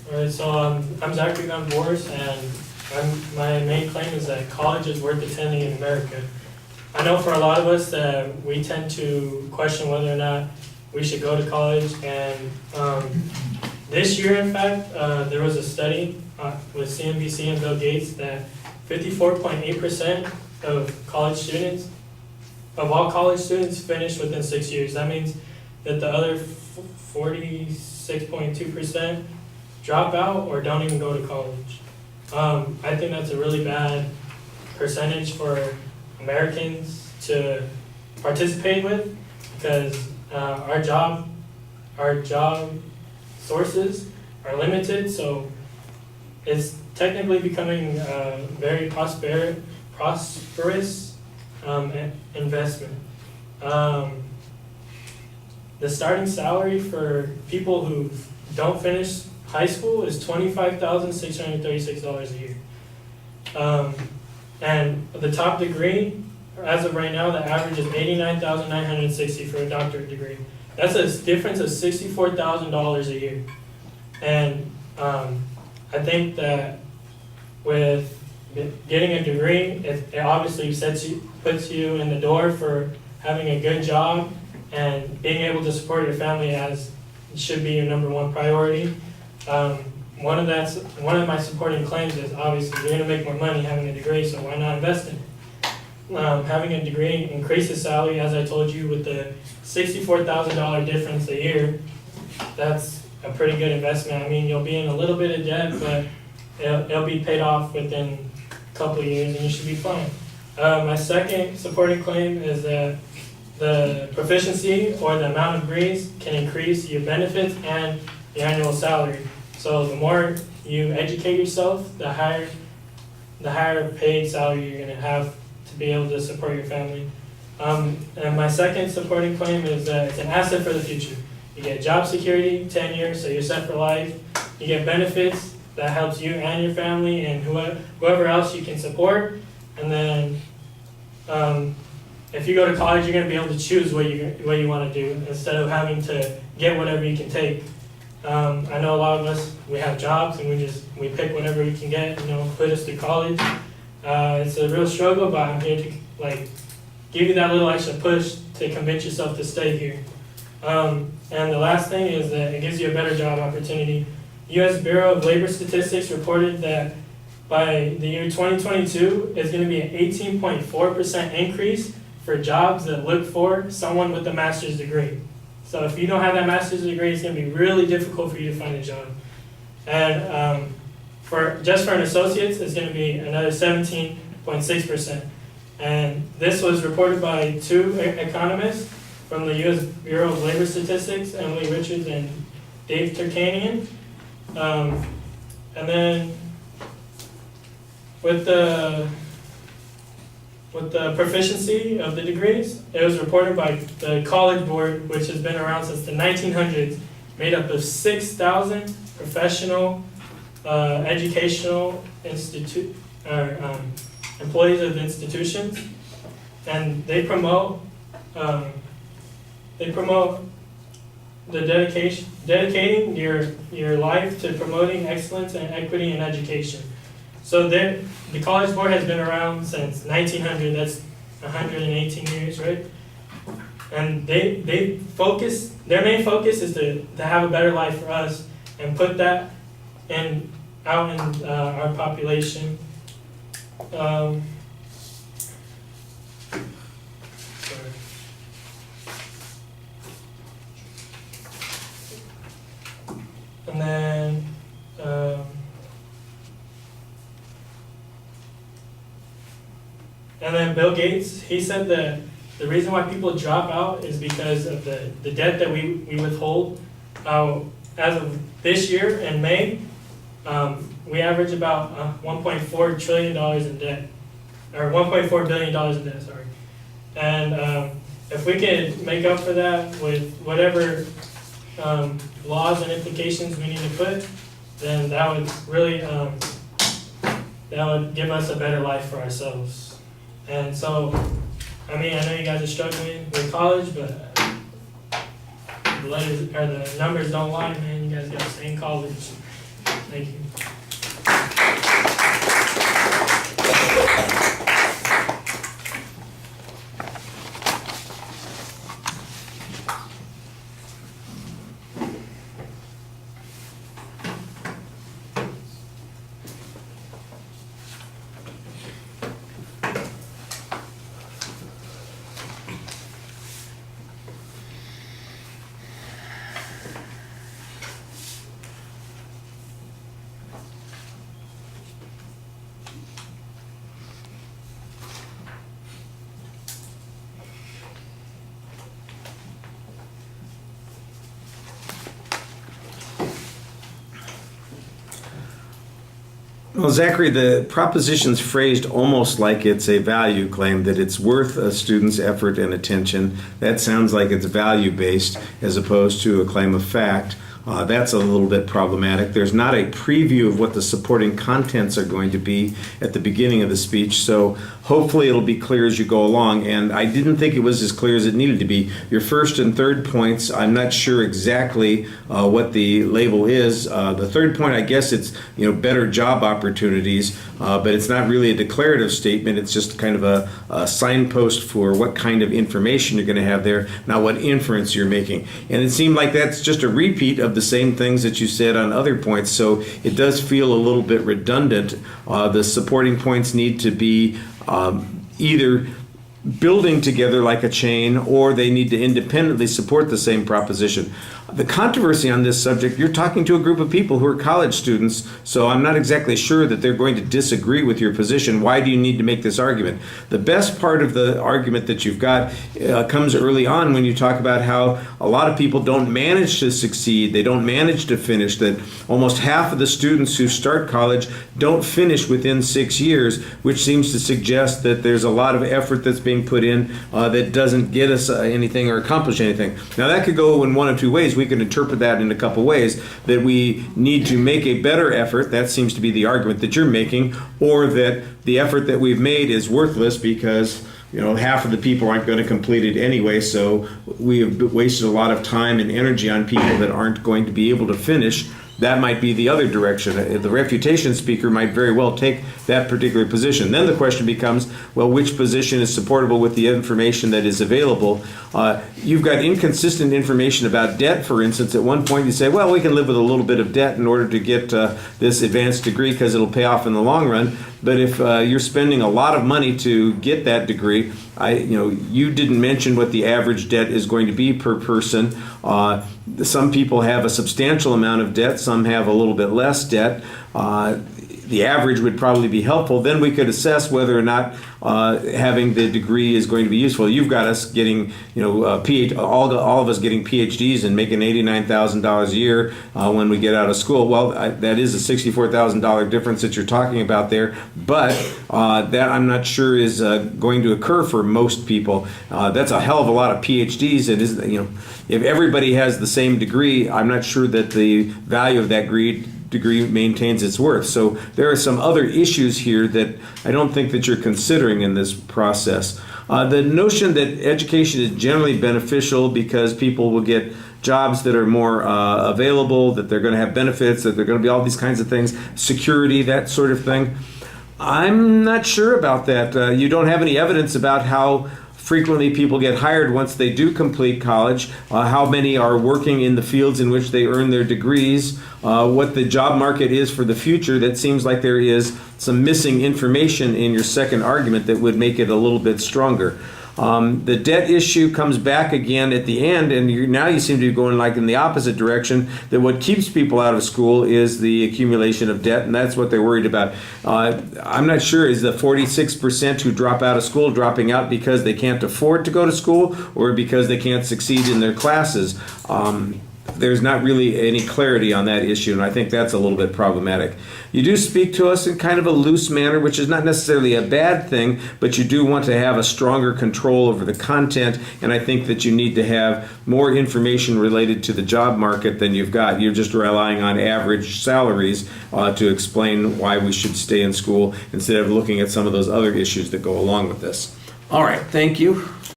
Alright, so I'm Zachery COF, and my main claim is that college is worth attending in America. I know for a lot of us that we tend to question whether or not we should go to college, and this year, in fact, there was a study with CNBC and Bill Gates that 54.8% of all college students finished within 6 years. That means that the other 46.2% drop out or don't even go to college. I think that's a really bad percentage for Americans to participate with, because our job sources are limited, so it's technically becoming a very prosperous investment. The starting salary for people who don't finish high school is $25,636 a year. And the top degree, as of right now, the average is $89,960 for a doctorate degree. That's a difference of $64,000 a year. And I think that with getting a degree, it obviously puts you in the door for having a good job and being able to support your family, as it should be your number one priority. One of my supporting claims is obviously you're going to make more money having a degree, so why not invest in it? Having a degree increases salary, as I told you, with the $64,000 difference a year. That's a pretty good investment. I mean, you'll be in a little bit of debt, but it'll be paid off within a couple of years, and you should be fine. My second supporting claim is that the proficiency or the amount of degrees can increase your benefits and your annual salary. So the more you educate yourself, the higher paid salary you're going to have to be able to support your family. And my second supporting claim is that it's an asset for the future. You get job security, 10 years, so you're set for life. You get benefits that helps you and your family and whoever else you can support. And then if you go to college, you're going to be able to choose what you want to do instead of having to get whatever you can take. I know a lot of us, we have jobs and we pick whatever we can get, put us through college. It's a real struggle, but I'm here to give you that little extra push to convince yourself to stay here. And the last thing is that it gives you a better job opportunity. U.S. Bureau of Labor Statistics reported that by the year 2022, it's going to be an 18.4% increase for jobs that look for someone with a master's degree. So if you don't have that master's degree, it's going to be really difficult for you to find a job. And just for an associate's, it's going to be another 17.6%. And this was reported by two economists from the U.S. Bureau of Labor Statistics, Emily Richards and Dave Turkanian. And then with the proficiency of the degrees, it was reported by the College Board, which has been around since the 1900s, made up of 6,000 professional educational employees of institutions, and they promote the dedicating your life to promoting excellence and equity in education. So the College Board has been around since 1900. That's 118 years, right? And their main focus is to have a better life for us and put that out in our population. Sorry. And then Bill Gates, he said that the reason why people drop out is because of the debt that we withhold. As of this year in May, we average about $1.4 trillion in debt, or $1.4 billion in debt, sorry. And if we could make up for that with whatever laws and implications we need to put, then that would really give us a better life for ourselves. And so, I mean, I know you guys are struggling with college, but the numbers don't lie, man. You guys got to stay in college. Thank you. Well, Zachary, the proposition's phrased almost like it's a value claim, that it's worth a student's effort and attention. That sounds like it's value-based as opposed to a claim of fact. That's a little bit problematic. There's not a preview of what the supporting contents are going to be at the beginning of the speech, so hopefully it'll be clear as you go along, and I didn't think it was as clear as it needed to be. Your first and third points, I'm not sure exactly what the label is. The third point, I guess it's better job opportunities, but it's not really a declarative statement. It's just kind of a signpost for what kind of information you're going to have there, not what inference you're making. And it seemed like that's just a repeat of the same things that you said on other points, so it does feel a little bit redundant. The supporting points need to be either building together like a chain, or they need to independently support the same proposition. The controversy on this subject, you're talking to a group of people who are college students, so I'm not exactly sure that they're going to disagree with your position. Why do you need to make this argument? The best part of the argument that you've got comes early on when you talk about how a lot of people don't manage to succeed, they don't manage to finish, that almost half of the students who start college don't finish within 6 years, which seems to suggest that there's a lot of effort that's being put in that doesn't get us anything or accomplish anything. Now that could go in one of two ways. We can interpret that in a couple ways, that we need to make a better effort. That seems to be the argument that you're making, or that the effort that we've made is worthless because half of the people aren't going to complete it anyway, so we have wasted a lot of time and energy on people that aren't going to be able to finish. That might be the other direction. The refutation speaker might very well take that particular position. Then the question becomes, well, which position is supportable with the information that is available? You've got inconsistent information about debt, for instance. At one point you say, well, we can live with a little bit of debt in order to get this advanced degree because it'll pay off in the long run. But if you're spending a lot of money to get that degree, you didn't mention what the average debt is going to be per person. Some people have a substantial amount of debt, some have a little bit less debt. The average would probably be helpful. Then we could assess whether or not having the degree is going to be useful. You've got us getting, all of us getting PhDs and making $89,000 a year when we get out of school. Well, that is a $64,000 difference that you're talking about there, but that I'm not sure is going to occur for most people. That's a hell of a lot of PhDs. It is, if everybody has the same degree, I'm not sure that the value of that degree maintains its worth. So there are some other issues here that I don't think that you're considering in this process. The notion that education is generally beneficial because people will get jobs that are more available, that they're going to have benefits, that they're going to be all these kinds of things, security, that sort of thing. I'm not sure about that. You don't have any evidence about how frequently people get hired once they do complete college, how many are working in the fields in which they earn their degrees, what the job market is for the future. That seems like there is some missing information in your second argument that would make it a little bit stronger. The debt issue comes back again at the end, and now you seem to be going like in the opposite direction, that what keeps people out of school is the accumulation of debt, and that's what they're worried about. I'm not sure, is the 46% who drop out of school dropping out because they can't afford to go to school or because they can't succeed in their classes? There's not really any clarity on that issue, and I think that's a little bit problematic. You do speak to us in kind of a loose manner, which is not necessarily a bad thing, but you do want to have a stronger control over the content, and I think that you need to have more information related to the job market than you've got. You're just relying on average salaries to explain why we should stay in school instead of looking at some of those other issues that go along with this. All right, thank you.